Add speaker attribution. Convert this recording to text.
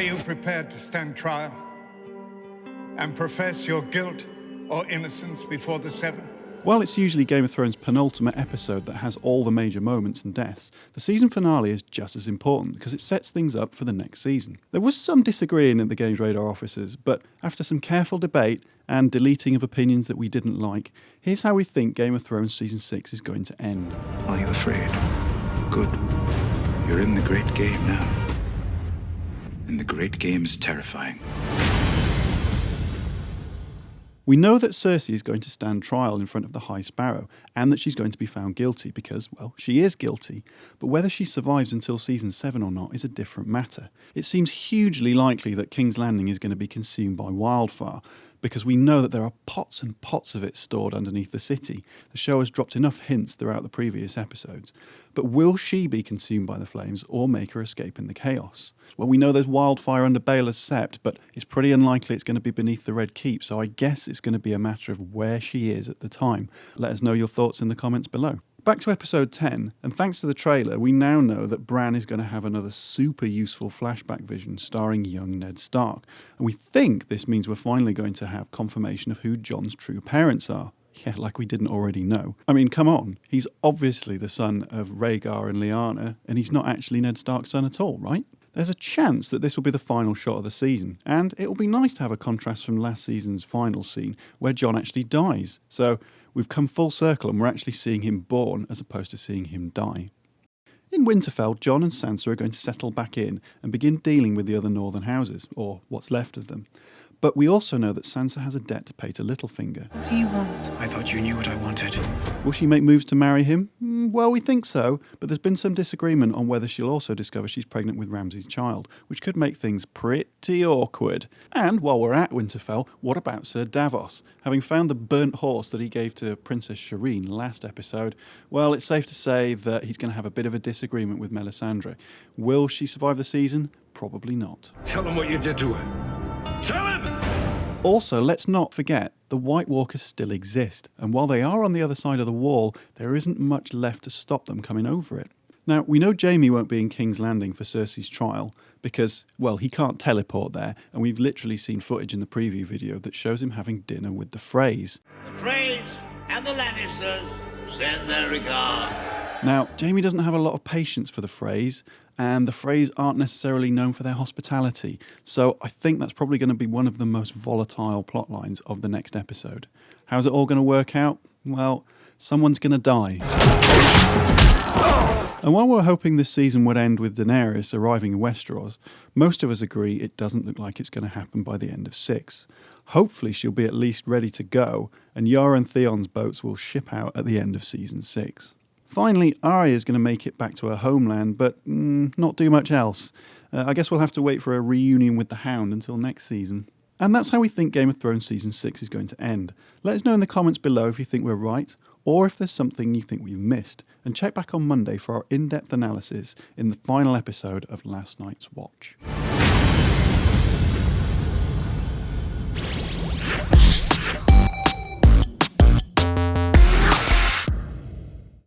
Speaker 1: Are you prepared to stand trial and profess your guilt or innocence before the Seven?
Speaker 2: While it's usually Game of Thrones' penultimate episode that has all the major moments and deaths, the season finale is just as important because it sets things up for the next season. There was some disagreeing at the GamesRadar offices, but after some careful debate and deleting of opinions that we didn't like, here's how we think Game of Thrones Season 6 is going to end.
Speaker 3: Are you afraid? Good. You're in the great game now. And the great game is terrifying.
Speaker 2: We know that Cersei is going to stand trial in front of the High Sparrow, and that she's going to be found guilty because, well, she is guilty. But whether she survives until Season 7 or not is a different matter. It seems hugely likely that King's Landing is going to be consumed by wildfire, because we know that there are pots and pots of it stored underneath the city. The show has dropped enough hints throughout the previous episodes. But will she be consumed by the flames or make her escape in the chaos? Well, we know there's wildfire under Baela's Sept, but it's pretty unlikely it's going to be beneath the Red Keep, so I guess it's going to be a matter of where she is at the time. Let us know your thoughts in the comments below. Back to episode 10, and thanks to the trailer, we now know that Bran is going to have another super useful flashback vision starring young Ned Stark, and we think this means we're finally going to have confirmation of who Jon's true parents are. Yeah, like we didn't already know. I mean, come on, he's obviously the son of Rhaegar and Lyanna, and he's not actually Ned Stark's son at all, right? There's a chance that this will be the final shot of the season, and it will be nice to have a contrast from last season's final scene where Jon actually dies. So we've come full circle and we're actually seeing him born as opposed to seeing him die. In Winterfell, Jon and Sansa are going to settle back in and begin dealing with the other northern houses, or what's left of them. But we also know that Sansa has a debt to pay to Littlefinger.
Speaker 4: What do you want?
Speaker 3: I thought you knew what I wanted.
Speaker 2: Will she make moves to marry him? Well, we think so, but there's been some disagreement on whether she'll also discover she's pregnant with Ramsay's child, which could make things pretty awkward. And while we're at Winterfell, what about Sir Davos? Having found the burnt horse that he gave to Princess Shireen last episode, well, it's safe to say that he's going to have a bit of a disagreement with Melisandre. Will she survive the season? Probably not.
Speaker 5: Tell him what you did to her. Tell him!
Speaker 2: Also, let's not forget, the White Walkers still exist, and while they are on the other side of the wall, there isn't much left to stop them coming over it. Now, we know Jaime won't be in King's Landing for Cersei's trial, because, well, he can't teleport there, and we've literally seen footage in the preview video that shows him having dinner with the Freys.
Speaker 6: The Freys and the Lannisters send their regards.
Speaker 2: Now, Jaime doesn't have a lot of patience for the Freys, and the Freys aren't necessarily known for their hospitality, so I think that's probably going to be one of the most volatile plot lines of the next episode. How's it all going to work out? Well, someone's going to die. And while we're hoping this season would end with Daenerys arriving in Westeros, most of us agree it doesn't look like it's going to happen by the end of 6. Hopefully she'll be at least ready to go, and Yara and Theon's boats will ship out at the end of Season 6. Finally, Arya is going to make it back to her homeland, but not do much else. I guess we'll have to wait for a reunion with the Hound until next season. And that's how we think Game of Thrones Season 6 is going to end. Let us know in the comments below if you think we're right, or if there's something you think we've missed. And check back on Monday for our in-depth analysis in the final episode of Last Night's Watch.